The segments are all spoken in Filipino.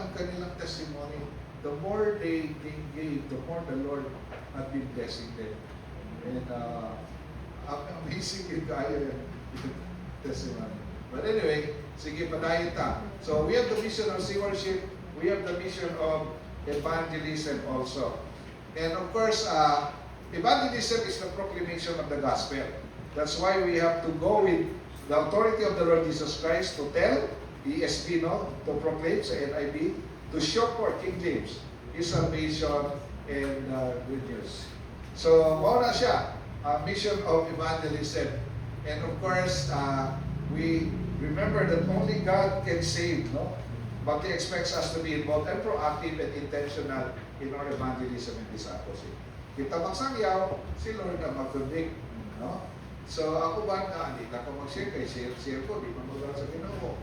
ang kanilang testimony, the more they gave, the more the Lord had been blessing them. And amazing yung kaya yung testimony. But anyway, sige, padayon ta. So we have the mission of stewardship, we have the mission of evangelism also. And of course, evangelism is the proclamation of the gospel. That's why we have to go with the authority of the Lord Jesus Christ to tell, ESV, no? To proclaim sa NIV, to show for King James, His salvation and good news. So, mauna siya, mission of evangelism. And of course, we remember that only God can save, no? But He expects us to be involved and proactive and intentional in our evangelism and discipleship. Kita magsangyaw, si Lord na mag-convict, no? So, ako ba hindi na ako mag-share kay share ko, di man magawa sa Ginoo.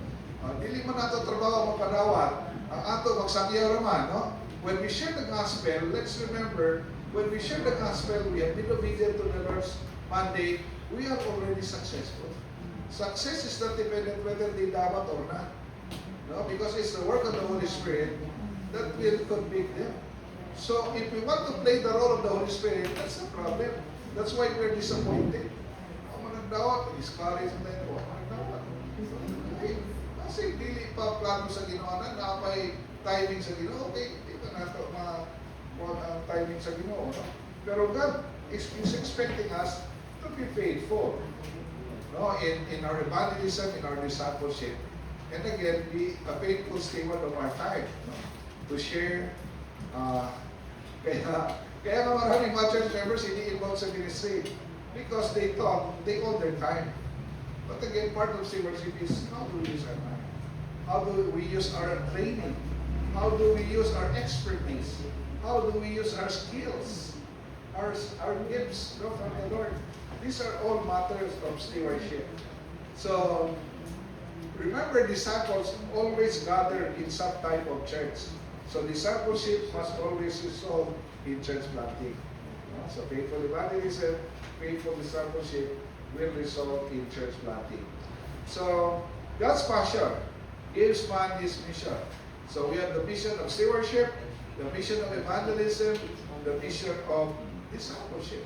Dili man nato trabaho magpadawat, ang ato magsangyaw naman, no? When we share the gospel, let's remember, when we share the gospel, we have been obedient to the Lord's mandate, we are already successful. Success is not dependent whether they dawat or not. No? Because it's the work of the Holy Spirit that will convict them. So, if we want to play the role of the Holy Spirit, that's the problem. That's why we're disappointed. Dawat, discourage na tayo. Okay. Kasi dili pa plano sa Ginoo na napay timing sa Ginoo. Okay, dito na ito ang timing sa Ginoo. No? Pero God is expecting us to be faithful, no? In our evangelism, in our discipleship. And again, be a faithful steward of our time, no? To share. Kaya nga maraming mga church members hindi involved sa ministry. Because they thought, they own their time. But again, part of stewardship is how do we use our time? How do we use our training? How do we use our expertise? How do we use our skills? Our gifts, from the Lord. These are all matters of stewardship. So, remember, disciples always gather in some type of church. So, discipleship must always result in church planting. So, faithful evangelism, faithful discipleship will result in church planting. So, God's passion gives man His mission. So, we have the mission of stewardship, the mission of evangelism, the mission of discipleship.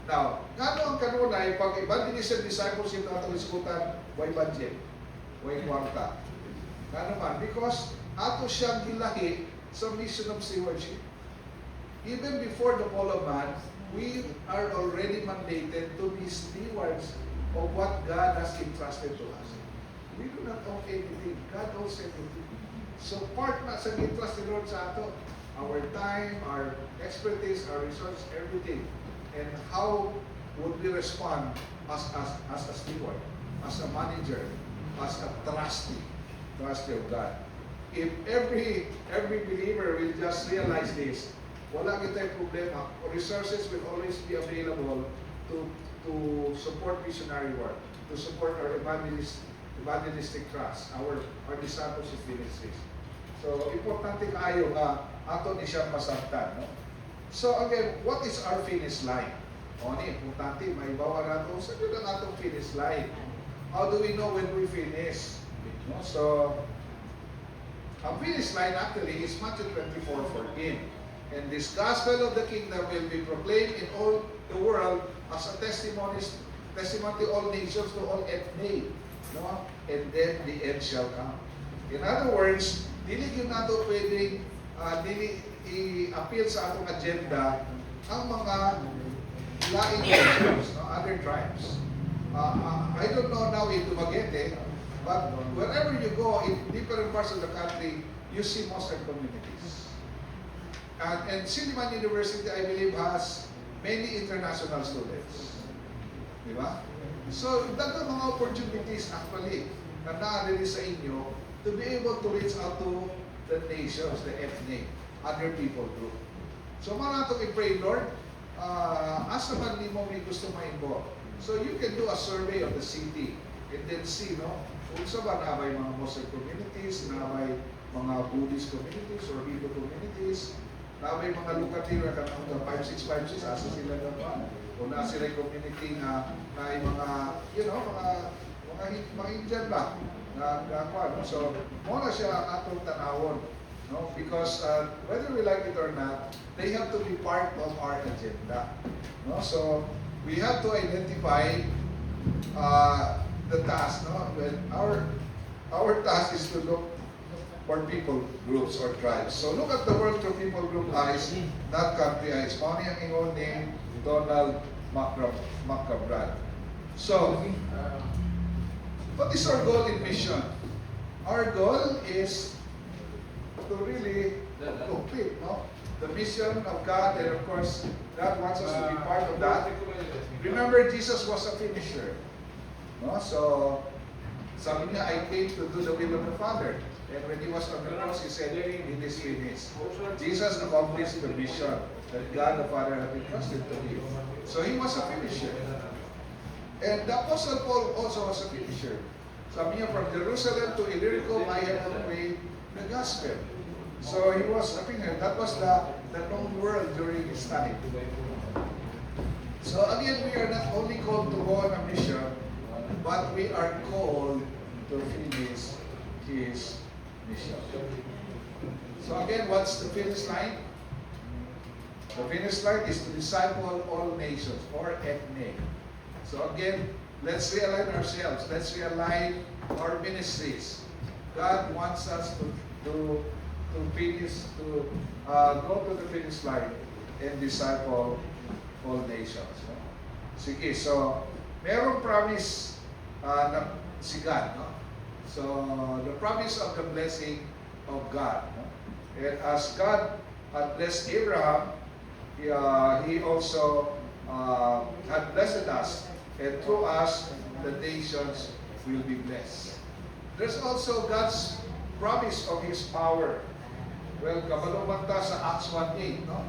Now, ngano ang kanunay, pag evangelism, discipleship na itong iskutan, why budget? Why kwarta? Ngano man? Because ato siyang gilahi sa mission of stewardship. Even before the fall of man, we are already mandated to be stewards of what God has entrusted to us. We do not own anything. God owns everything. So part na sa entrust ni Lord sa ato, our time, our expertise, our resources, everything. And how would we respond as a steward, as a manager, as a trustee of God? If every believer will just realize this, wala kita'y problema. Resources will always be available to support missionary work, to support our evangelistic trust, our discipleship ministries. So, importante kaayo nga ato ni siyang masabtan. No? So, again, what is our finish line? O, importante, maibawa nato sa yun ang atong finish line. How do we know when we finish? No? So, ang finish line actually is Matthew 24:14. And this gospel of the kingdom will be proclaimed in all the world as a testimony to all nations, to all ethnic. No? And then the end shall come. In other words, dili yun nato pwedeng dili i-appeal sa atong agenda ang mga laing nations, no? Other tribes. I don't know now in Dumaguete, but wherever you go in different parts of the country, you see Muslim communities. And Silliman University, I believe, has many international students. Di ba? So, dagang mga opportunities actually na naadali sa inyo to be able to reach out to the nations, the ethnic, other people group. So, manatong i-pray, Lord, asa man ni mo may gusto ma-involve. So, you can do a survey of the city and then see, no? Kung sa ba na may mga Muslim communities, na may mga Buddhist communities or Hindu communities, na may mga lugar na kanang 5656, asa sila naman. O na sila community na may mga, mga Indian ba, na no? So, muna siya atong tanawon. No? Because whether we like it or not, they have to be part of our agenda. No? So we have to identify the task. No? Our task is to look for people groups or tribes. So look at the world through people group eyes, not country eyes. Mao ang ingon ni Donald McCabrad. So, what is our goal in mission? Our goal is to really complete, no? The mission of God, and of course, God wants us to be part of that. Remember, Jesus was a finisher. No? So, sabi niya, I came to do the will of the Father. And when he was on the cross, he said, it is finished. Jesus accomplished the mission that God the Father had entrusted to him. So he was a finisher. And the Apostle Paul also was a finisher. Sabi niya, from Jerusalem to Illyricum, I have proclaimed the gospel. So he was a finisher. That was the known world during his time. So again, we are not only called to go on a mission, but we are called to finish his mission. So again, what's the finish line? The finish line is to disciple all nations, or ethne. So again, let's realign ourselves. Let's realign our ministries. God wants us to finish, to go to the finish line and disciple all nations. No? Sige, so merong promise na si God. No? So, the promise of the blessing of God. No? And as God had blessed Abraham, he also had blessed us. And through us, the nations will be blessed. There's also God's promise of His power. Well, kabaluman ta sa Acts 1:8, no?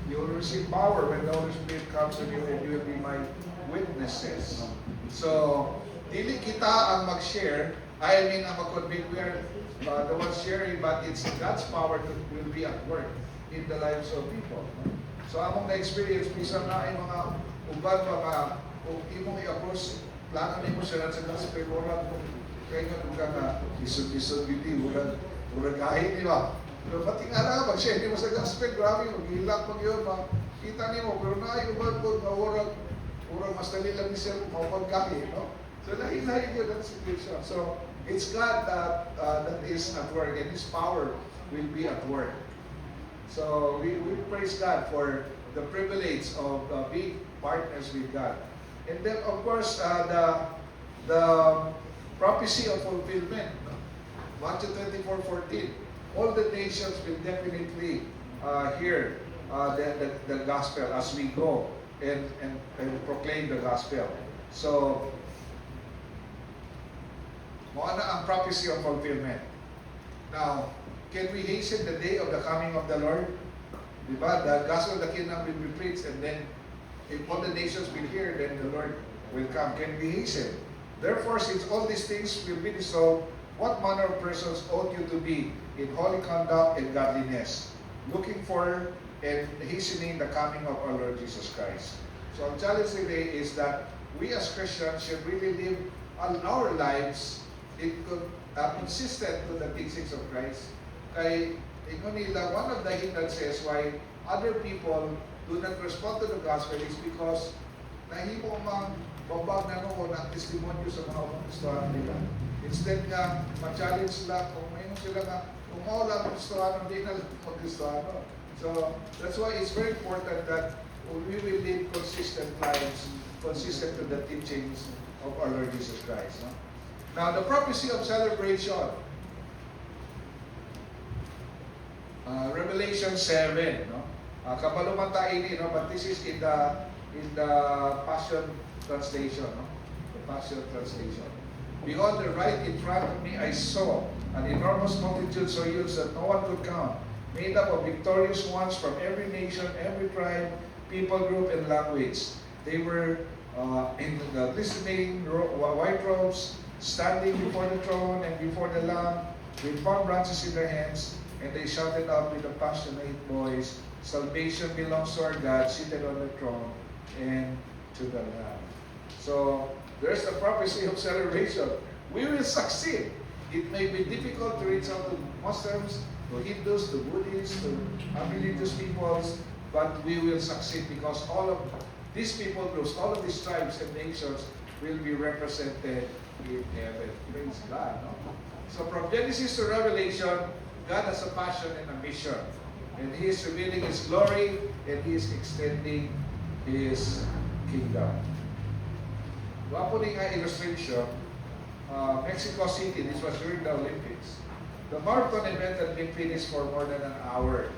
You will receive power when the Holy Spirit comes on you, and you will be my witnesses. So, dili kita ang mag-share. I mean, ang mag-convict, we are the ones sharing, but it's God's power that will be at work in the lives of people. So, among na-experience, bisan na ay mga uban, mga imong i-approach, plano nimo siya sa gospel, murag kaya nga na isod-isod biti, murag kahit, di ba? Pero pati nga na, mag-share nimo sa gospel, grabe, mag-hilak mag yun, makita nimo, pero na ay uban po, murag mas dali lang ni sir, mapagkahi, no? So, lahi-lahi yun ang situation. So, it's God that is at work, and His power will be at work. So, we praise God for the privilege of being partners with God. And then, of course, the prophecy of fulfillment. Matthew 24:14. All the nations will definitely hear the gospel as we go and proclaim the gospel. So, mo na ang prophecy of fulfillment. Now, can we hasten the day of the coming of the Lord? Diba? The gospel of the kingdom will be preached, and then if all the nations will hear, then the Lord will come. Can we hasten? Therefore, since all these things will be dissolved, what manner of persons ought you to be in holy conduct and godliness, looking for and hastening the coming of our Lord Jesus Christ? So, ang challenge today is that we as Christians should really live our lives consistent to the teachings of Christ. Kay ingon nila, one of the hindrances why other people do not respond to the gospel is because nahimo mang babag na noon ang testimonyo sa mga Kristohanon nila. Instead nga, ma-challenge sila kung mayroon sila nga, kung mawala ang Kristohanon, di na lang mag-Kristohanon. So, that's why it's very important that we will live consistent lives, consistent to the teachings of our Lord Jesus Christ. No? Now, the prophecy of celebration. Revelation 7. No? Kabalumanta ini, no? But this is in the Passion Translation. No? The Passion Translation. Behold, right in front of me I saw an enormous multitude, so huge that no one could count, made up of victorious ones from every nation, every tribe, people group, and language. They were in the glistening white robes, standing before the throne and before the Lamb, with palm branches in their hands, and they shouted out with a passionate voice, "Salvation belongs to our God, seated on the throne, and to the Lamb." So, there's the prophecy of celebration. We will succeed. It may be difficult to reach out to Muslims, to to Hindus, to Buddhists, to religious peoples, but we will succeed because all of these people groups, all of these tribes and nations will be represented in heaven. Praise God. No? So from Genesis to Revelation, God has a passion and a mission. And He is revealing His glory and He is extending His kingdom. Wapo rin nga illustration, Mexico City, this was during the Olympics. The marathon event had been finished for more than an hour.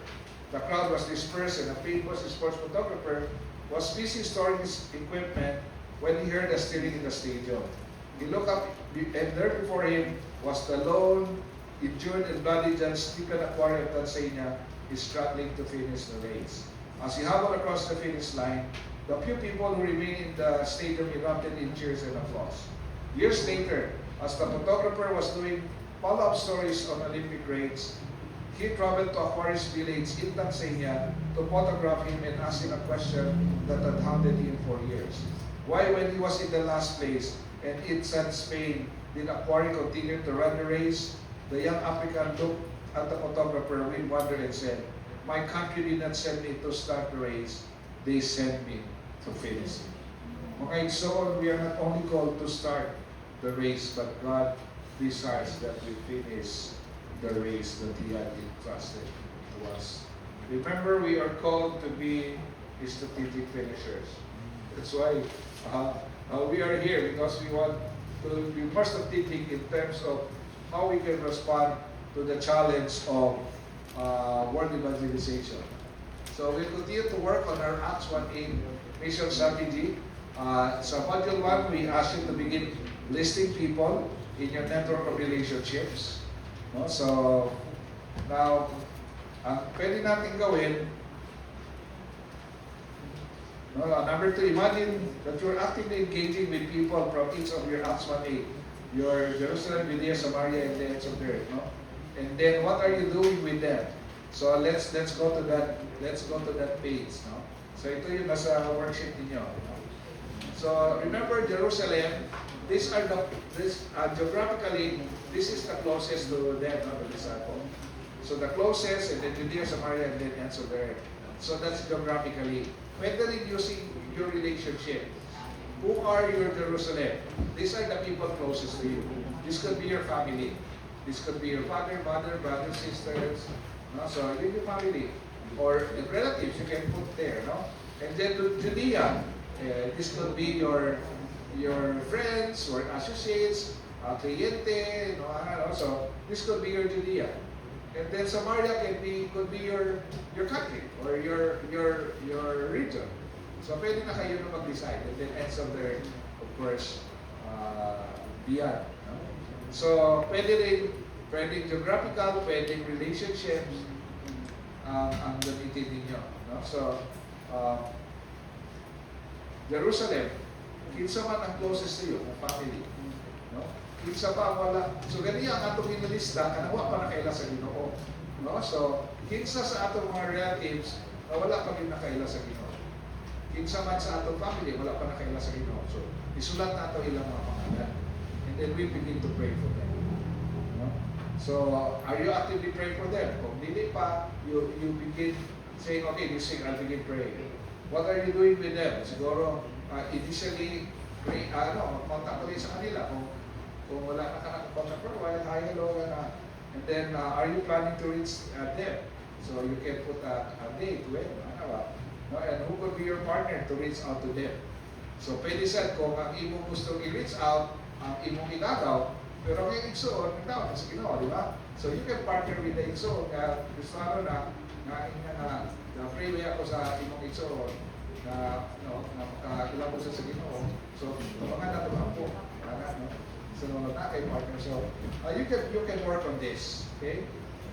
The crowd was dispersed and a famous sports photographer was busy storing his equipment when he heard a stirring in the stadium. He looked up and there before him was the lone, injured and bloody John Stephen Aquari of Tanzania is struggling to finish the race. As he hobbled across the finish line, the few people who remained in the stadium erupted in cheers and applause. Years later, as the photographer was doing follow-up stories on Olympic grades, he traveled to Aquarius village in Tanzania to photograph him and ask him a question that had haunted him for years. Why, when he was in the last place and in San Spain, did Aquari continue to run the race? The young African looked at the photographer with wonder and said, "My country did not send me to start the race, they sent me to finish it." Okay, so we are not only called to start the race, but God desires that we finish the race that He had entrusted to us. Remember, we are called to be strategic finishers. That's why we are here, because we want to be more strategic in terms of how we can respond to the challenge of world evangelization. So we continue to work on our Acts 1:8 mission strategy. So module 1, we ask you to begin listing people in your network of relationships. No? So now, ang pwede natin gawin, no, number 2, imagine that you're actively engaging with people from each of your Acts 1:8. Your Jerusalem, Judea, Samaria, and the ends of the earth. No? And then what are you doing with them? So let's go to that page. No? So ito yung nasa worksheet ninyo. No? So remember Jerusalem, geographically, this is the closest to them, no, the disciple. So the closest, and then Judea, Samaria, and then ends of the earth. So that's geographically. Pwede rin using your relationship. Who are your Jerusalem? These are the people closest to you. This could be your family. This could be your father, mother, brothers, sisters. No? So yun yung family. Or relatives, you can put there. No? And then Judea, this could be your friends or associates, kliyente, no? So this could be your Judea. And then Samaria could be your country or your region. So pwede na kayo na mag-decide. And then ends of the, of course, beyond. No? So pwedeng geographical, pwedeng relationships, ang gamitin ninyo. No? So, Jerusalem, kinsa man ang closest to you, ang family. No? Kinsa pa wala. So, ganyan ang atong inilista, kanawa pa na kaila sa Ginoo. No? So, kinsa sa atong mga relatives, na wala pa rin nakaila sa Ginoo. Kinsa man sa atong family, wala pa nakaila sa Ginoo. So, isulat na ito ilang mga pangalan. And then we begin to pray for them. No? So, are you actively praying for them? Kung hindi pa, you begin saying, okay, this thing, I'll begin praying. What are you doing with them? Siguro, initially, contact ulit sa kanila. Kung wala na ka nakakontact for a while, hi, hello, and then, are you planning to reach them? So, you can put a date when, no? And who could be your partner to reach out to them? So, pwede sa kung ang imong gusto i-reach out, ang imong igagaw, pero ang igsoon, nagtawag sa Ginoo, di ba? So, you can partner with the igsoon, kaya gusto na na-pray ako sa imong igsoon, na makakilabot sa Ginoo. So, mga natulang po. No? So, na kay partner. So, you can work on this. Okay?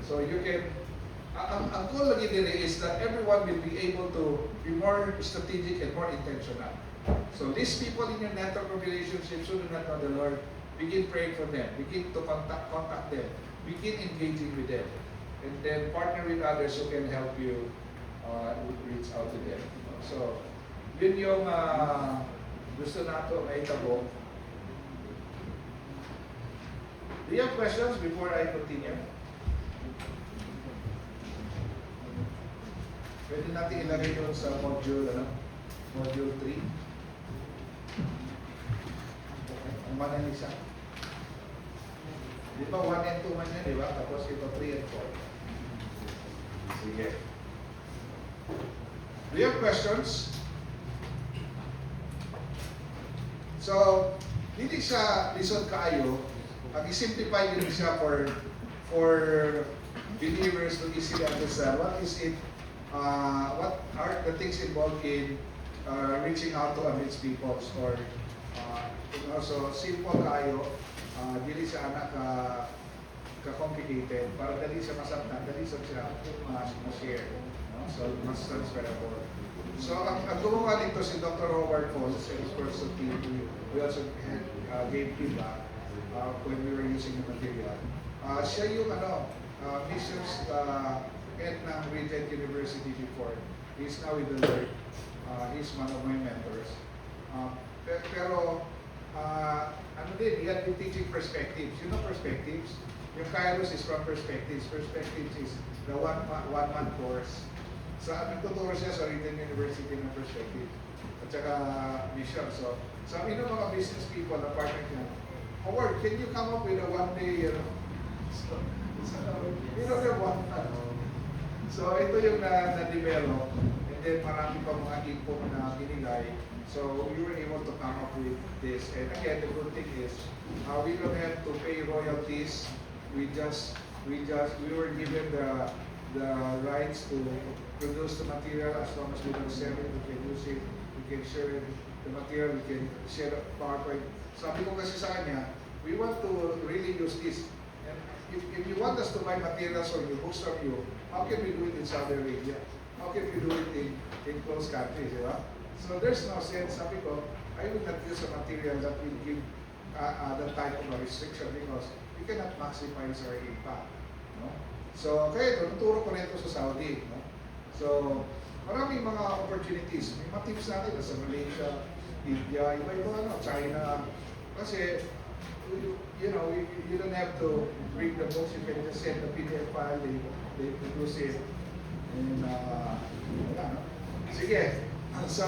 So, you can, ang goal lagi din is that everyone will be able to be more strategic and more intentional. So, these people in your network of relationships who do not know the Lord, begin praying for them. Begin to contact them. Begin engaging with them. And then partner with others who can help you reach out to them. So, yun yung gusto nato maitabo. Do you have questions before I continue? Pwede natin ilagay yun sa module, module 3. Okay, ang manalisa. Di ba 1 and 2 man yan, di ba? Tapos ito 3 and 4. Sige. Do you have questions? So, hindi siya lisod kaayo. Pag-simplify din siya for believers to easily understand what is it, what are the things involved in reaching out to amidst peoples, or so simple kaayo, dili siya anak ka-complicated, para dali siya masabtan, dali siya ma-share, no? So mas transferable. So ang gumawa nito si Dr. Howard Falls, salesperson team, we also gave feedback when we were using the material. Siya yung missions head ng Regent University before. He's now with the Lord. He's one of my mentors. Pero he had been teaching perspectives. You know perspectives? Yung Kairos is from perspectives. Perspectives is the one-man course. Nagtuturo siya sa Regent University ng perspective. At saka mission. So, sabi ng mga business people na partner niya, Howard, can you come up with a one-day, So, ito yung na-develop, and then marami pa mga input na binigay. So, we were able to come up with this. And again, the good thing is, we don't have to pay royalties. We were given the rights to produce the material. As long as we don't sell it, we can use it, we can share it, the material, we can share PowerPoint. Sabi ko kasi sa kanya, we want to really use this. And if you want us to buy materials or you host from you, how can we do it in Saudi Arabia? How can we do it in close countries, di ba? So there's no sense, sabi ko, I will not use a material that will give that type of a restriction because we cannot maximize our impact. No? So, kaya ito, naturo ko rin ito sa Saudi. No? So, maraming mga opportunities. May mga tips natin sa Malaysia, India, iba-iba, China. Kasi, you don't have to bring the books. You can just send the PDF file, they produce it. And, sige. So,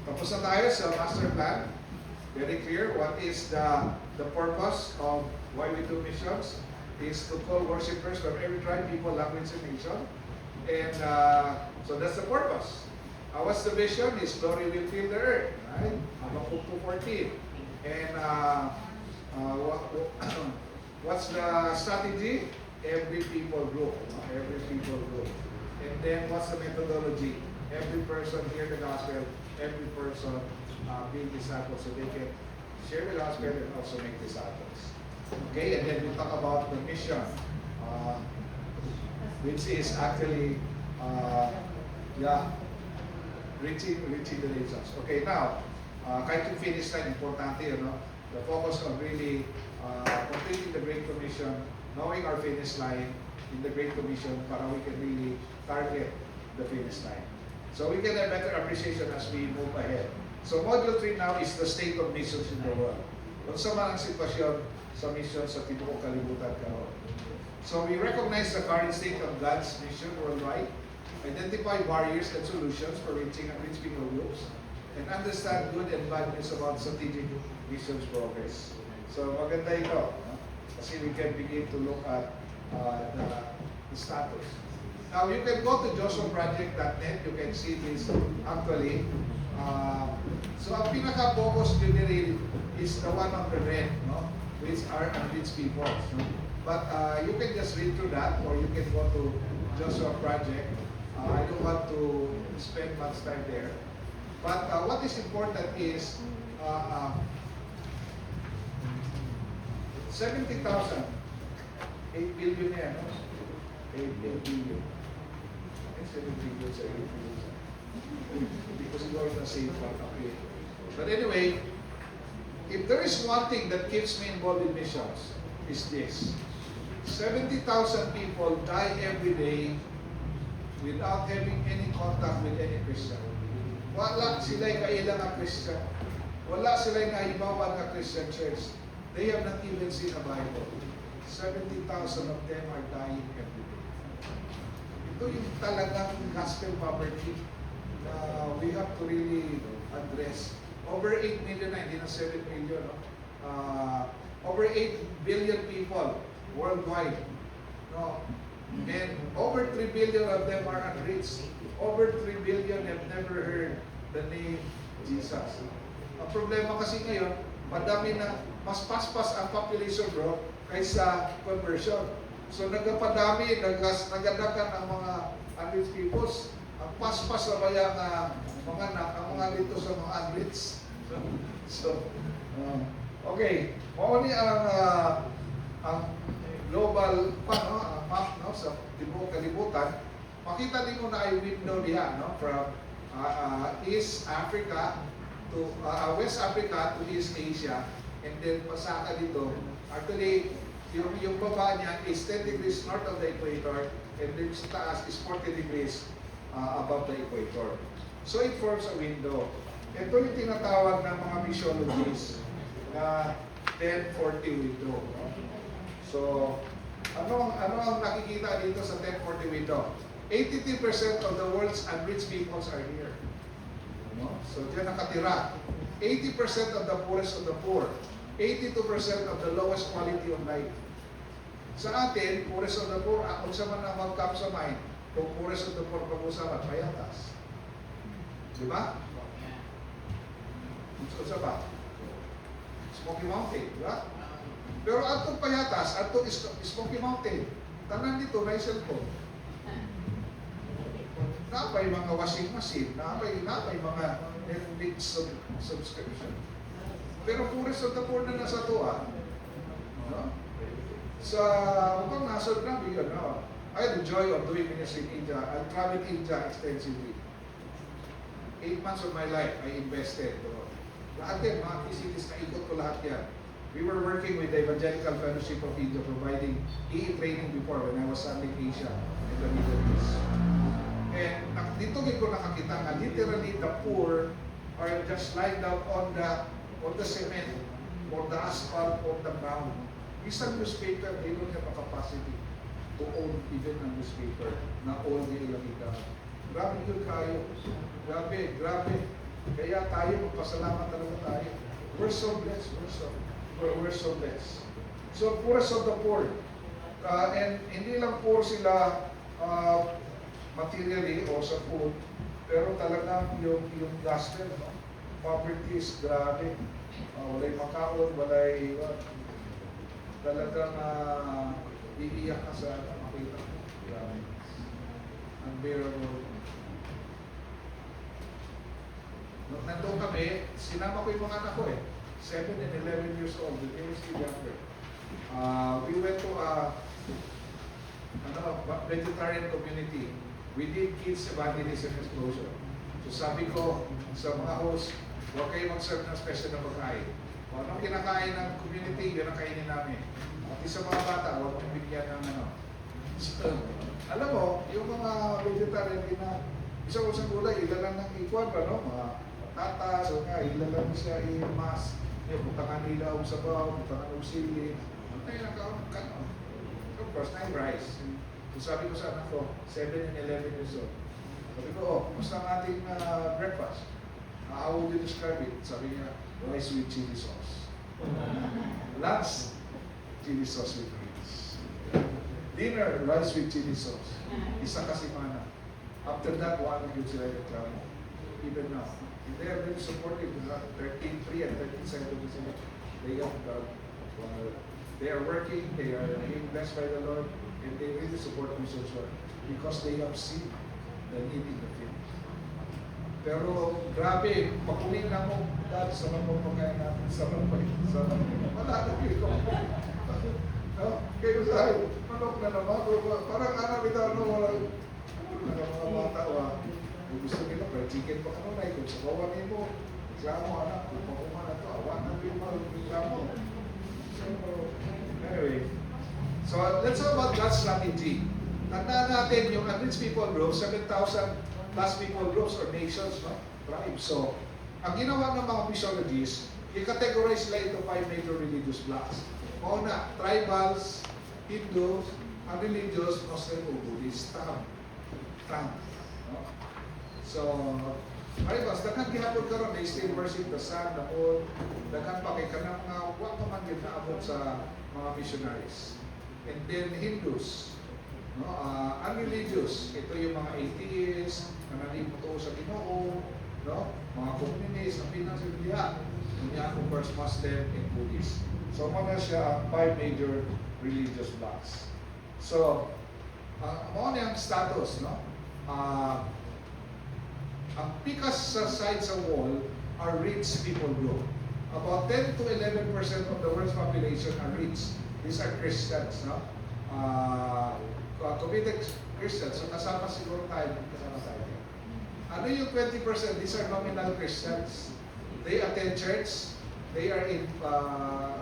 tapos na tayo sa master plan. Very clear what is the purpose of why we do missions is to call worshipers from every tribe, people, language, and nation. And so that's the purpose. What's the vision? Is glory will fill the earth, right? Habakkuk 2:14. And what's the strategy? Every people group. Every people group. And then what's the methodology? Every person hear the gospel, every person being disciples so they can share the gospel and also make disciples. Okay, and then we talk about the mission, which is actually, reaching the nations. Okay, now, kahit yung finish line, importante, the focus on really completing the Great Commission, knowing our finish line in the Great Commission para we can really target the finish line. So we can have better appreciation as we move ahead. So Module 3 now is the state of missions in the world. Kung sa man ang sitwasyon sa mission sa tibuok kalibutan karon. So we recognize the current state of God's mission worldwide, identify barriers and solutions for reaching and reach people groups, and understand good and bad news about strategic missions progress. So maganda ito, kasi we can begin to look at the status. Now you can go to joshuaproject.net, you can see this actually. So ang pinaka-focus generally is the one on the red, which are unreached people. But you can just read through that, or you can go to Joshua Project. I don't want to spend much time there. But what is important is 70,000, 8 billion yan, 8 billion. 7 billion sa 8 billion. Because you are in the same part of it. But anyway, if there is one thing that keeps me involved in missions, is this. 70,000 people die every day without having any contact with any Christian. Wala sila'y kailang na Christian. Wala sila'y naibawan na Christian church. They have not even seen a Bible. 70,000 of them are dying every day. Ito yung talagang gospel poverty na we have to really address. Over 8 million na, hindi na 7 million. No? Over 8 billion people worldwide. No? And over 3 billion of them are unreached. Over 3 billion have never heard the name Jesus. Ang problema kasi ngayon, madami na, mas paspas ang population growth kaysa conversion. So nagpadami, nagadakan ang mga unreached peoples. Ang paspas na baya nga mga ang mga dito sa mga unreached. Okay. Mauni ang global map no, sa kalibutan. Makita din mo na ay window diha no, from East Africa to West Africa to East Asia, and then pasaka dito. Actually, yung baba niya is 10 degrees north of the equator, and then sa taas is 40 degrees above the equator. So it forms a window. Ito yung tinatawag ng mga missiologists na 1040 window. So, ano ang nakikita dito sa 1040 window? 83% of the world's unreached peoples are here. No? So, diyan nakatira. 80% of the poorest of the poor. 82% of the lowest quality of life. Sa atin, poorest of the poor, kung sa man ang mag-come sa mind, kung poorest of the poor pag-usapan, payatas. Di ba? Kung sa ba? Smoky Mountain, di ba? Pero atong payatas, atong Smoky Mountain, tanan dito na cellphone. Napay mga washing machine, napay mga Netflix subscription. Pero poorest of the poor na nasa tuwa. No? Sa upang nasa grabe yun, no? I had the joy of doing ministry in India. I traveled India extensively. 8 months of my life, I invested. Lahat yan, mga cities na ikot ko lahat yan. We were working with the Evangelical Fellowship of India, providing EE training before when I was studying Asia and the Middle East. And dito ko nakakita nga, literally the poor are just lying down on the cement, or the asphalt, or the ground. Isang newspaper, they don't have a capacity to own even a newspaper na all the ilang. Grabe yun kayo. Grabe. Kaya tayo, magpasalamat talaga tayo. We're so blessed. We're so blessed. So, poorest of the poor. And hindi lang poor sila materially o sa food, pero talagang yung gospel, no? Poverty is grabe. Walay makaon, walay talagang iiyak ka sa makita. Grabe. Unbearable. Nung nandun kami, sinama ko yung mga anak ko 7 and 11 years old, the name is still younger. We went to a vegetarian community. We did kids evangelism explosion. So sabi ko sa mga host, huwag kayo mag-serve ng special na pagkain. Kung anong kinakain ng community, yun ang kainin namin. At sa mga bata, huwag mong bigyan ng So, alam mo, yung mga vegetarian, isang gulay, ilalang ng ikuan ba, no? Mga patatas, o nga, ilalang siya i-mas. Butangan nila sa baw, butangan ng sili. Ay, nagkaon. Of course, na yung rice. So sabi ko sa anak ko, 7 and 11 years old. Sabi ko, kumusta ang ating breakfast? How would you describe it? Sabi niya, rice with chili sauce. Lunch, chili sauce with greens. Dinner, rice with chili sauce. Isa kasi mana. After that, one of you sila yung reklamo. Even now. And they are very supportive. 13-3 and 13-7 sila. They have God. They are working, they are being blessed by the Lord, and they really support me so sure because they have seen the need in the field. Pero grabe, pakunin na mo dahil sa mga pagkain natin sa wala na kayo. No? Kayo sa akin, manok na naman, parang walang mga bata, kung gusto nila, pero chicken pa kanunay, kung sa kawanin mo, reklamo anak, kung pakuman na ito, awan na reklamo. Anyway, so let's talk about God's strategy. Tandaan natin yung unreached people group, 7,000 plus people groups or nations, no? Tribes. So, ang ginawa ng mga missiologists, i-categorize sila into 5 major religious blocks. Una, tribals, Hindus, unreligious, Muslim o Buddhist. tongue. No? So, Maribas, daghan gihapon karon they still worship the sun, the moon, daghan pa kay kanang mga wa pa man gyud naabot sa mga missionaries. And then Hindus, no, unreligious, ito yung mga atheists, na nalimuto sa Ginoo, no, mga communists, ang pinansibilya, niya of course Muslim and Buddhist. So mga siya ang 5 major religious blocks. So, mo na ang status, no? Ang pikas sa side sa wall are rich people group. About 10 to 11% of the world's population are rich. These are Christians, no? Committed Christians, so kasama siguro tayo, kasama tayo. Ano yung 20%? These are nominal Christians. They attend church. They are in,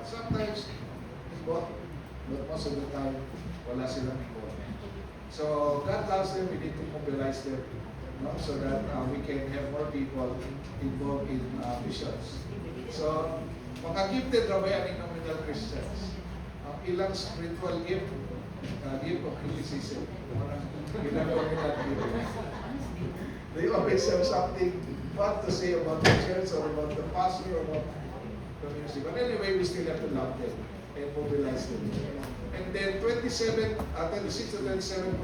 sometimes involved, but most of the time, wala silang involvement. So, God loves them, we need to mobilize them, no? So that we can have more people involved in missions. So, mga gifted rabayan in nominal Christians. Ilang spiritual gift, gift of criticism. Ilang nominal gift. They always have something bad to say about the church or about the pastor or about the ministry. But anyway, we still have to love them and mobilize them. And then 26 to 27%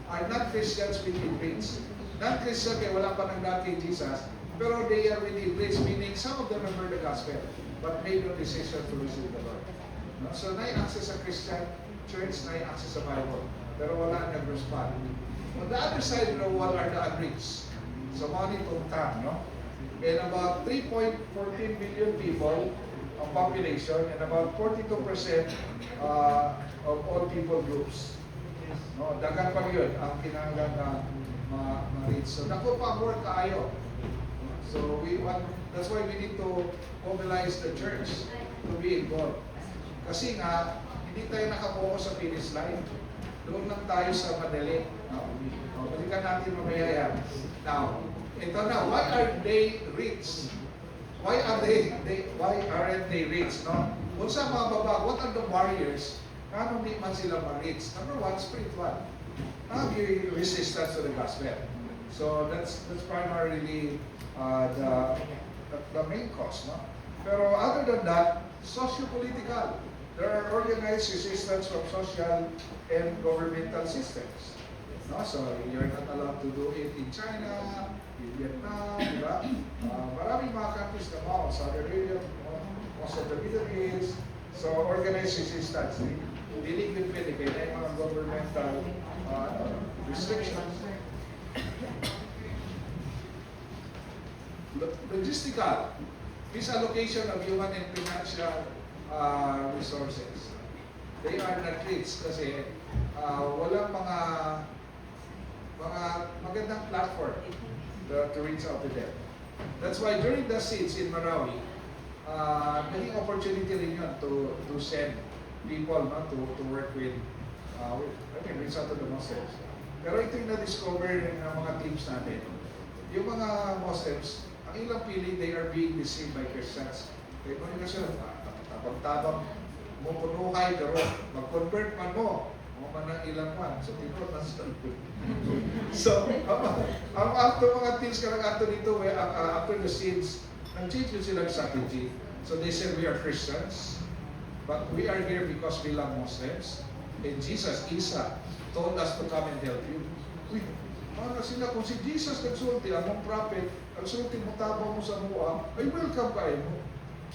are not Christians within reach. Not Christian kaya wala pa nang dati Jesus, pero they are within reach, meaning some of them have heard the gospel, but made no decision to receive the Lord. No? So na-access sa Christian church, na-access sa Bible, pero wala nag-respond. On the other side of the wall are the unreached. So money itong tongue, no? And about 3.14 billion people ang population and about 42% of all people groups. No, dagan pa yun ang kinahanglan na ma-reach. So dako pa more kaayo. So that's why we need to mobilize the church to be involved. Kasi nga, hindi tayo nakapokus sa finish line. Doon lang tayo sa madali. No? Balikan natin mamaya yan. Now, ito na, why are they rich? Why aren't they rich? No? Kung sa mga baba, what are the barriers? Kano di man sila ma-rich? Number one, spiritual. Yung resistance to the gospel. So that's primarily the main cause. No? Pero other than that, socio-political. There are organized resistance from social and governmental systems. No? So you're not allowed to do it in China, in Vietnam, diba? Maraming mga countries na mga Saudi Arabia, most of the Middle East. So organized resistance. Dealing with Philippines, ay mga governmental restrictions. Logistical. Misallocation of human and financial resources. They are not rich kasi walang mga magandang platform to reach out to them. That's why during the siege in Marawi, naging opportunity rin yun to send people, no, to work with, reach out to the Muslims. Pero ito yung na-discover ng mga teams natin. Yung mga Muslims, ang ilang feeling they are being deceived by Christians. Kaya kung yung kasi, tabang-tabang mo punuhay, pero mag-convert man mo, mga ilang man. So, tipo, so, ang after mga teams karang ato dito, after the scenes, nag-change yun silang strategy. So, they said, we are Christians, but we are here because we love Muslims. And Jesus, Isa, told us to come and help you. Uy, mga sila, kung si Jesus nagsulti, among prophet, nagsulti mo tabang mo sa mua, ay welcome kayo mo.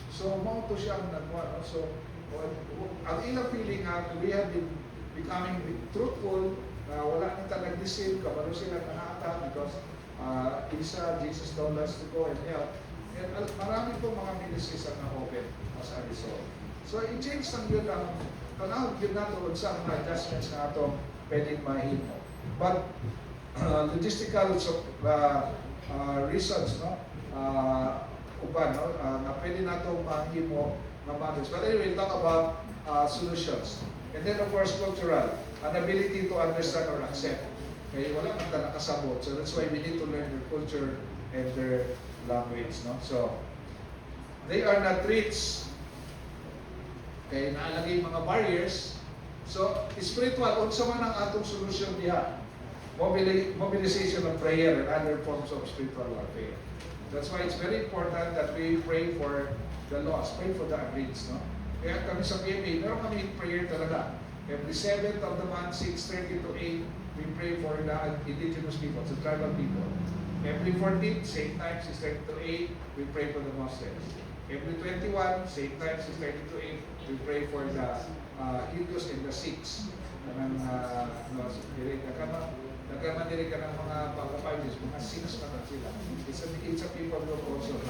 So, mauto siya ang nagwa. So, ang ilang feeling nga, we have been becoming truthful, wala nang nag-deceive, kabalo sila nanata because Isa, Jesus told us to go and help. And marami po mga ministries ang na-open as a result. So, i-change lang yun ang panahon yun nato sa mga adjustments na itong pwedeng mahimo. But, logistical reasons, no? Uban, no? Na pwede nato mahimo na boundaries. But anyway, we'll talk about solutions. And then, of course, cultural. An ability to understand or accept. Kaya wala kang nakasabot. So that's why we need to learn their culture and their language. No? So, they are not rich. Kaya naalagay mga barriers. So, spiritual, unsa man ang atong solusyon diha. mobilization of prayer and other forms of spiritual warfare. That's why it's very important that we pray for the lost, pray for the unreached. No? Kaya kami sa PMA, meron kami prayer talaga. Every 7th of the month, 6:30 to 8, we pray for the indigenous people, the tribal people. Every 14th, same time, 6:30 to 8, we pray for the Muslims. Every 21, same time, 6:30 to 8, we pray for the Hindus and the Sikhs. Nagkaman diri ka ng mga pagkapayos, mga Sikhs na sila. It's a people group also.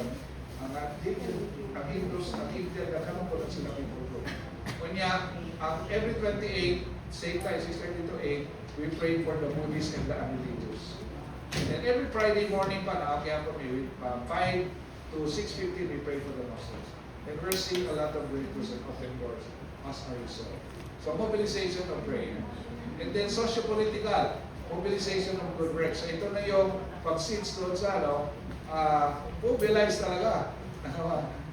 Ang Hindus, ang Indian, nagkaman po na sila people group. Kunya, every 28, same time, 6:30 to 8, we pray for the Buddhists and the unreligious. And then every Friday morning pa, nakakaya po kami, 5 to 6:15, we pray for the Muslims. And we're seeing a lot of breakthroughs and open doors as a result. So mobilization of prayer. And then socio-political, mobilization of good works. So ito na yung pag-sits doon sa mobilize talaga.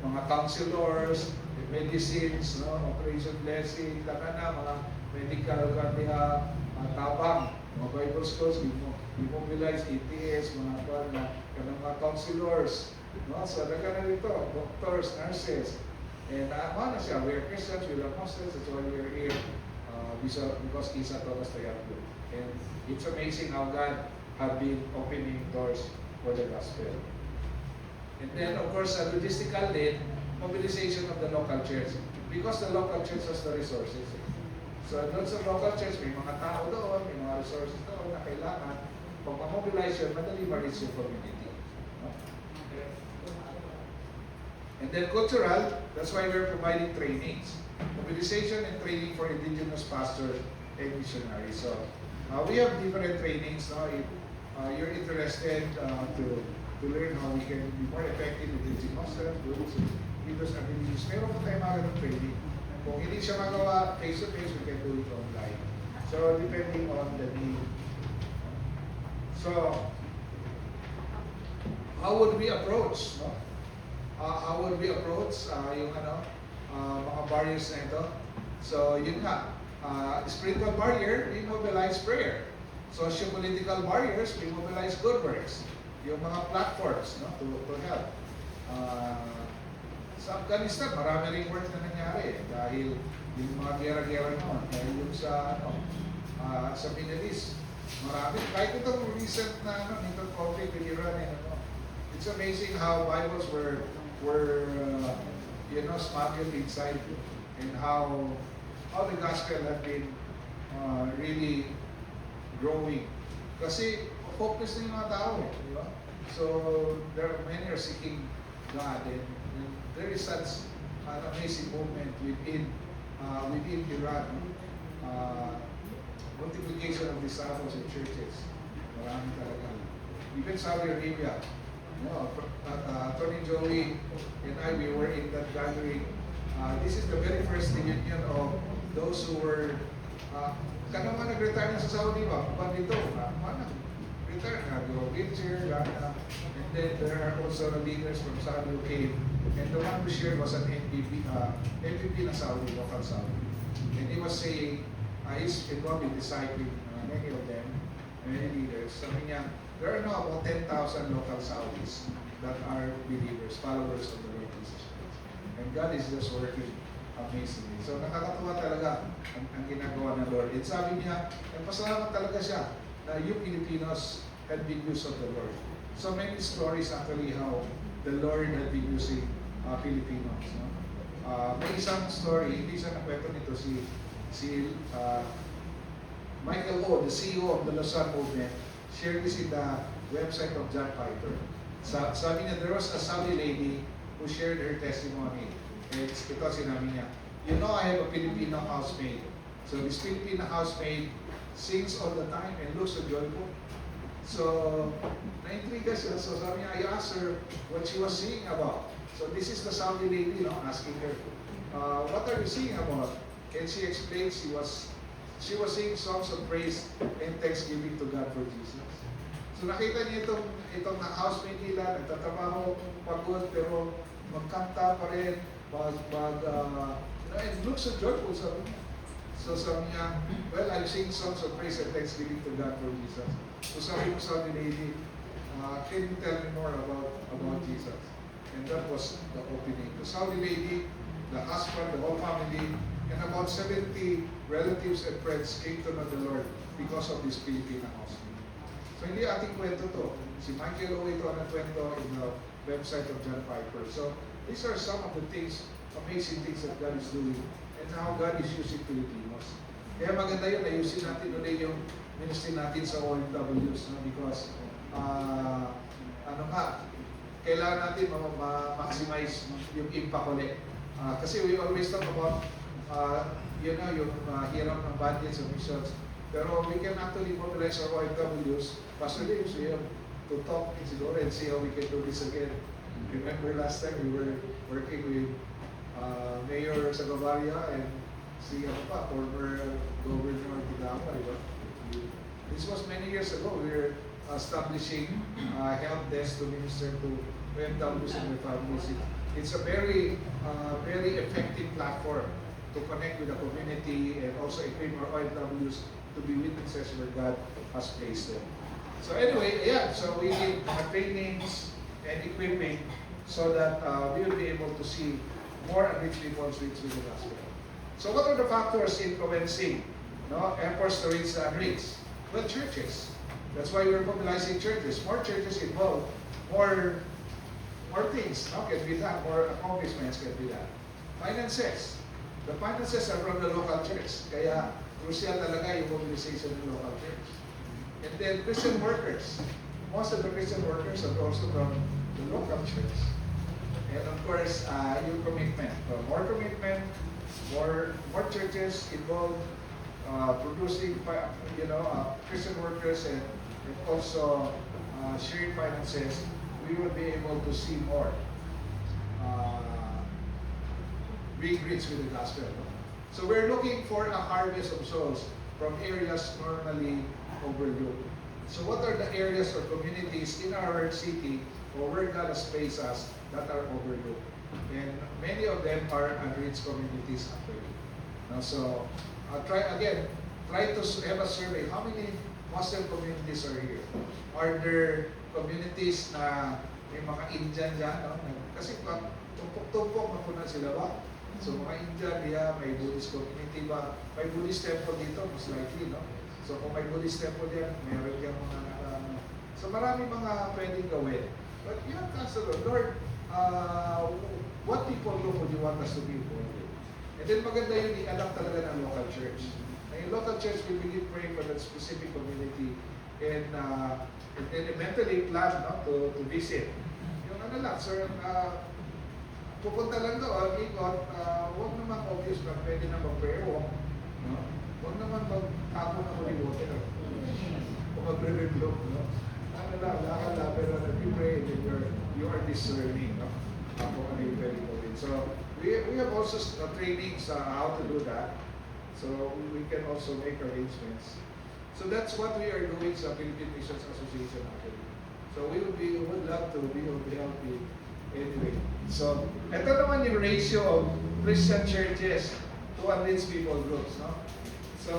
Mga counselors, medicines, no? Operation Blessing, mga medical tabang, mga Bible schools, mobilize ETS, mga counselors. No? So, na rito, doctors, nurses. And na siya, we are Christians, we are Muslims, that's why we are here. Because Isa told us to help you. And it's amazing how God have been opening doors for the gospel. And then, of course, logistical din, mobilization of the local church. Because the local church has the resources. So, doon sa local church, may mga tao doon, may mga resources doon na kailangan. Pag ma-mobilize yun, madali ma-reach yung community. And then cultural, that's why we're providing trainings. Mobilization and training for indigenous pastors and missionaries. So, we have different trainings. No? If you're interested to learn how we can be more effective in teaching Muslims, groups, leaders, and religious, meron po tayo mga ganun training. Kung hindi siya magawa face-to-face, we can do it online. So, depending on the need. So, how would we approach? No? How would we approach yung mga barriers na ito? So, yun nga. Spiritual barrier, we mobilize prayer. Socio-political barriers, we mobilize good works. Yung mga platforms, no, to help. Sa Afghanistan, marami ring work na nangyari dahil yung mga gera-gera noon, dahil yung sa Middle East, marami. Kahit itong recent na itong conflict with Iran it's amazing how Bibles were smuggled inside, and how the gospel have been really growing. Kasi focus na yung mga tao di ba? So many are seeking God, and there is such an amazing movement within Iran. Multiplication of disciples and churches. Marami talaga. Even Saudi Arabia. Tony Joey and I, we were in that gathering. This is the very first reunion of those who were kanang mga nag-retire na sa Saudi ba? Kapag dito, retire na, wheelchair, and then there are also leaders from Saudi who came. And the one who shared was an MVP na Saudi, local Saudi. And he was saying, he's involved in discipling many of them, many leaders. Sabi niya, there are now about 10,000 local Saudis that are believers, followers of the Lord Jesus Christ. And God is just working amazingly. So nakakatuwa talaga ang ginagawa ng Lord. And sabi niya, pasalamat talaga siya na you Filipinos had been used of the Lord. So many stories actually how the Lord had been using Filipinos. No? May isang story, hindi siya nakwento nito, si Michael O, the CEO of the Lausanne Movement, shared this in the website of John Piper. Sabi niya, there was a Saudi lady who shared her testimony. Ito sinabi niya, I have a Filipino housemaid. So this Filipino housemaid sings all the time and looks so joyful. So, na-intriga siya. So sabi niya, I asked her what she was singing about. So this is the Saudi lady, asking her, what are you singing about? And she explained she was singing songs of praise and thanksgiving to God for Jesus. So nakita niya itong housemate nila, nagtatrabaho, pagod, pero magkanta pa rin, and look so joyful, sabi niya. So sabi niya, well, I sing songs of praise and thanksgiving to God for Jesus. So sabi ko sa lady, can you tell me more about Jesus? And that was the opening. The Saudi lady, the husband, the whole family, and about 70 relatives and friends came to know the Lord because of this Filipino house. So hindi ating kwento to. Si Michael Owe ito ang kwento in the website of John Piper. So these are some of the things, amazing things that God is doing and how God is using Filipinos. Kaya maganda yun, ayusin natin ulit yung ministry natin sa OFWs, no? Because kailangan natin ma-maximize yung impact ulit. Kasi we always talk about yung hirap ng budgets and missions. Pero we can actually mobilize our OFWs. Pastor James, we have to talk siguro and see how we can do this again. Remember last time we were working with Mayor Sagavaria and si former Governor Tigama, diba? This was many years ago. We were establishing help desk to minister to OFWs and their families. It's a very effective platform to connect with the community and also equip our OFWs to be witnesses where God has placed them. So anyway, yeah, so we need trainings and equipping so that we will be able to see more unreached people reach with the gospel. So what are the factors influencing efforts to reach the unreached? Well, churches. That's why we're mobilizing churches. More churches involved, more things can be done, more accomplishments can be done. Finances. The finances are from the local church. Kaya crucial talaga yung mobilization ng local church. And then Christian workers. Most of the Christian workers are also from the local church. And of course, yung commitment. So more commitment, more churches involved, producing Christian workers and also sharing finances, we will be able to see more being reached with the gospel. So we're looking for a harvest of souls from areas normally overlooked. So what are the areas or communities in our city or where God has placed us that are overlooked? And many of them are unreached communities actually. So try to have a survey. How many Muslim communities are here? Are there communities na may mga Indian dyan? No? Kasi tumpok-tumpok na po na sila ba? So mga Indian, may Buddhist community ba? May Buddhist temple dito, most likely, no? So kung may Buddhist temple yan, meron yung mga so marami mga pwedeng gawin. But you have to ask the Lord, what people group would you want us to be involved in? And then maganda yun, i-alam talaga ng local church. Na yung local church will begin praying for that specific community and then eventually plan to visit. Yung sir, pupunta lang daw, ikot, huwag naman obvious na pwede na mag-prayer walk. No? Huwag naman mag-tapo na Holy Water. O mag-re-review. No? Lakad, pero you pray and you are discerning. No? Kung ano yung pwede mo din. So, we have also trainings how to do that. So, we can also make arrangements. So, that's what we are doing sa Philippine Missions Association actually. So, we would love to be able to help you. Anyway, so, ito naman yung ratio of Christian churches to unreached people groups, no? So,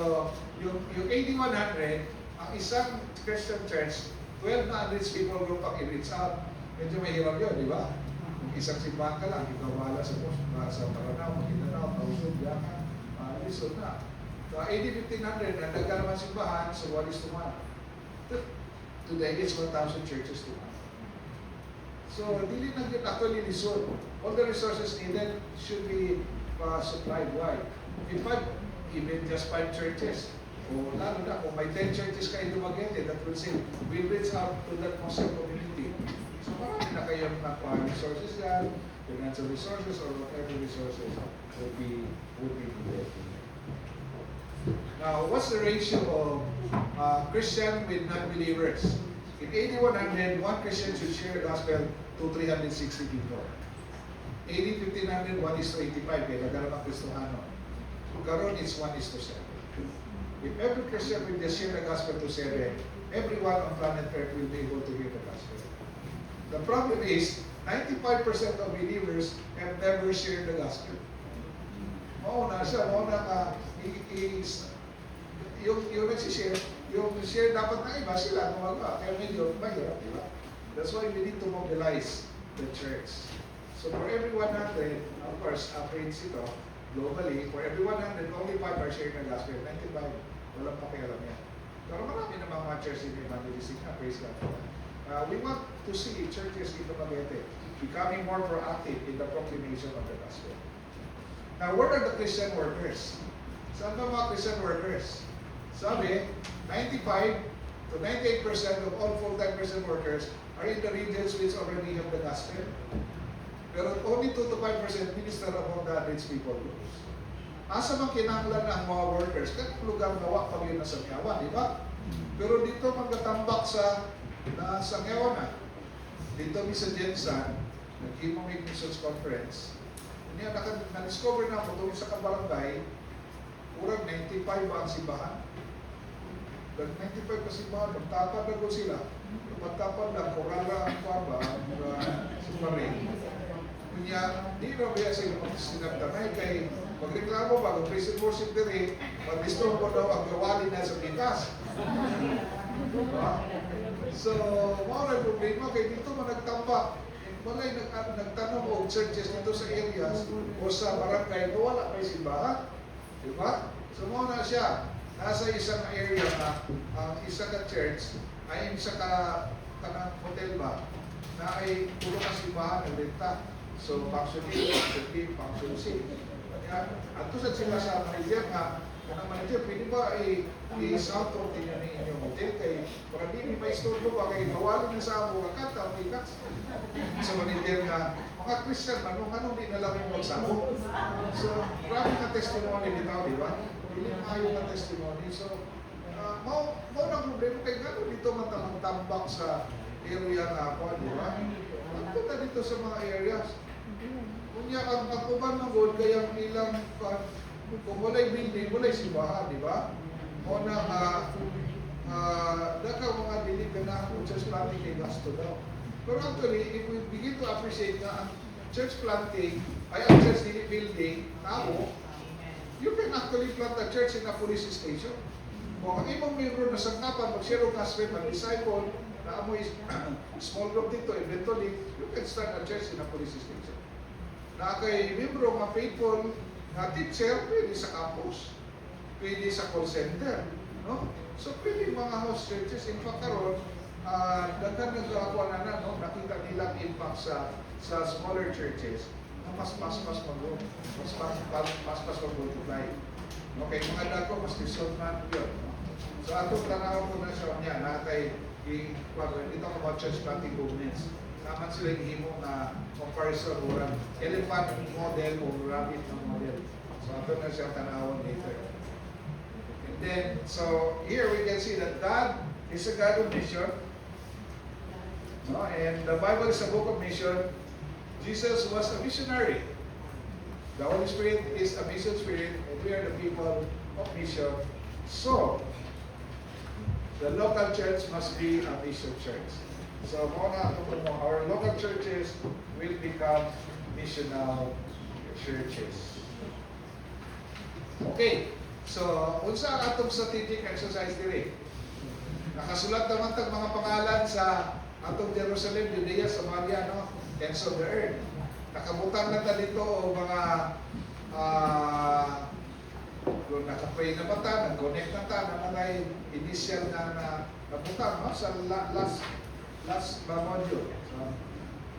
yung 8100, ang isang Christian church, 12 na unreached people group ang i-reach out. Medyo mahirap yun, di ba? Kung isang simbahan ka lang, ikaw wala sa Maranao, Maguindanao, Tausug, Yakan, Luzon na. So, 80-1500, nagdaga naman simbahan, so 1:1. Today, it's 1,000 churches to one. So, dili na yun actually lisod. All the resources needed should be supplied wide. In fact, even just 5 churches, o lalo na, kung may 10 churches kayo Dumaguete, that will say, we'll reach out to that Muslim community. So, marami na kayong nakuha resources yan, financial resources, or whatever resources would be needed. Now, what's the ratio of Christian with non-believers? In 8100, one Christian should share the gospel to 360 people. 80-1500, 1:85, kaya nagkaroon ng Kristohano. Karon is 1:7. If every Christian will just share the gospel to 7, everyone on planet Earth will be able to hear the gospel. The problem is, 95% of believers have never shared the gospel. mauna siya, mauna ka, yung nagsishare, yung share dapat na iba sila gumagawa. Kaya medyo mahirap, di ba? That's why we need to mobilize the church. So for every 100, of course, average ito, globally, for every 100, only 5 are sharing the gospel. 95, walang pakialam yan. Pero marami namang mga church in evangelistic na, praise God for that. We want to see churches in Dumaguete becoming more proactive in the proclamation of the gospel. Now, what are the Christian workers? Saan ba mga Christian workers? Sabi, 95 to 98% of all full-time Christian workers are in the regions which already have the gospel. Pero only 2 to 5% minister among the rich people groups. Asa bang kinahanglan ang mga workers? Kasi lugar gawa pag yun na Sangyawa, di ba? Pero dito magkatambak sa Sangyawa na. Dito mi sa Jensan, nag-himo may missions conference. Niya na-discover na mo tungkol sa kabarangay, urang 95 ba ang simbahan? 95 pa simbahan, magtapad na ko sila. Magtapad lang, kurala ang kwaba, sumarin. Kunya, di na ba sila sinagtanay kay magreklamo ba, kung praise and worship din mag-disturb ko daw ang gawalin na sa pikas. So, mga problema kay dito managtambak. Malay nagtanong o churches dito sa areas o sa barangay na wala may simbahan. Diba? So, mga na siya. Nasa isang area na ang isa ka church ay isa ka kanang hotel ba na ay puro na simbahan ng renta. So, function A, function B, function C. At tusad sila sa manager nga, kanang manager, pwede ba i-sound out niyo na inyong hotel kay para di may istorbo ba kay bawalin na sa amo kakata, may kats. Sa manager nga, mga Christian, anong di na lang yung magsabot. So, grabe na testimony dito, di ba? Hindi maayo na testimony. So, mau na problema kay gano'n dito matambak sa area na ako, di ba? Ito na dito sa mga areas. Kunya, ang uban ng gold, kaya ilang, kung wala'y building, wala'y simbahan, di ba? O na, daka mga diligana kung church planting kay gasto daw. Pero actually, if we begin to appreciate na ang church planting ay ang church building, tao, you can actually plant a church in a police station. Kung ang imong membro na sangkapan, mag-share of gospel, mag-disciple, na amoy small group dito, eventually, you can start a church in a police station. Na kay membro nga faithful, nga teacher, pwede sa campus, pwede sa call center, no? So, pwede mga house churches. In fact, karon, daghan nagkakuha na, no? Nakita nilang impact sa smaller churches na mas mag-grow, mas mag-multiply. Okay, mga dako, mas dissolve man yun. No? So, atong tanaw ko na siya niya, nakatay, dito ko mga church planting movements. Naman sila himo na comparison o elephant model o rabbit na model. So, ito na siya tanawon later. And then, so here we can see that God is a God of mission. No? And the Bible is a book of mission. Jesus was a missionary. The Holy Spirit is a mission spirit, and we are the people of mission. So, the local church must be a mission church. So, our local churches will become missional churches. Okay, so, unsa ang atong strategic exercise diri? Nakasulat naman tag mga pangalan sa atong Jerusalem, Judea, Samaria, no? Ends of the earth. Nakabutang na ta dito o mga kung nakapray na ba ta, nag-connect na ta, na mga initial na nabutang, no? Sa last module. So,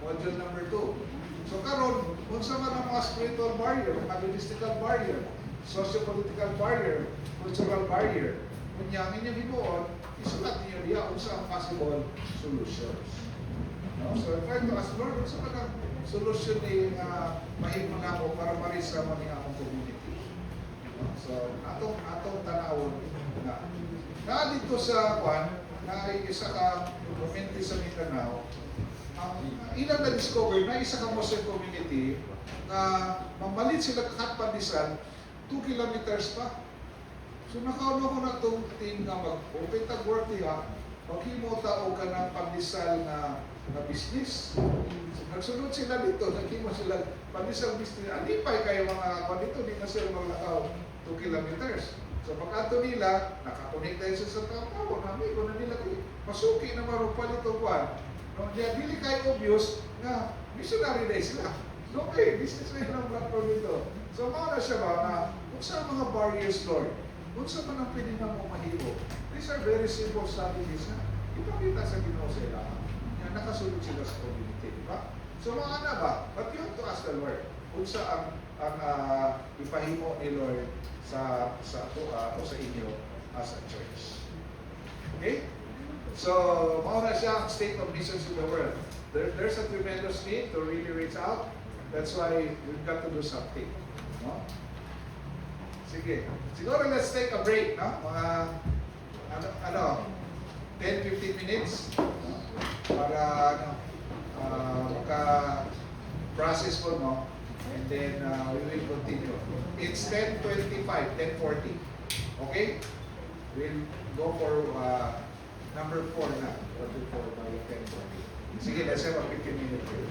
module number 2. So karon, unsa man ang mga spiritual barrier, mga logistical barrier, socio-political barrier, cultural barrier. Kunya ang inyong himuon, isulat niyo diya unsa ang possible solutions. No? So try to ask Lord, unsa man ang solution ni mahimo nako para marisa man ang akong community. No? So atong tanawon na dito sa na isa ka community sa Mindanao, ilang na-discover na isa ka Muslim community na mamalit sila kakatpandisan 2 kilometers pa. So nakauno ko na itong team na mag-open tag work niya, Paghimo tao ka ng pandesal na business. Nagsunod sila dito, naghimo sila pandesal business. Alipay kayo mga ako dito, di na sila maglakaw 2 kilometers. So pagkato nila, nakakunik tayo sa tao, namin ko na nila, masuki na marupal ito kuwan. No, dili kayo obvious na missionary na sila. So, okay, business na yun ang platform dito. So, mauna siya ba na kung sa mga barriers, Lord, kung sa man ang pwede na mo mahiro, these are very simple strategies na ipakita sa Ginoo sa ilangan. Yan, nakasunod sila sa community, di ba? So, mga na ba? But you have to ask the Lord kung sa ang ipahimo ni Lord sa o sa inyo as a church. Okay? So, mauna siya ang state of missions in the world. There's a tremendous need to really reach out. That's why we've got to do something. No? Sige. Siguro let's take a break, no? Mga 10-15 minutes para maka-process po, no? And then we will continue. It's 10:25, 10:40. Okay? We'll go for number 4 na. Number 4 by 10:40. Sige, let's have a 15-minute break.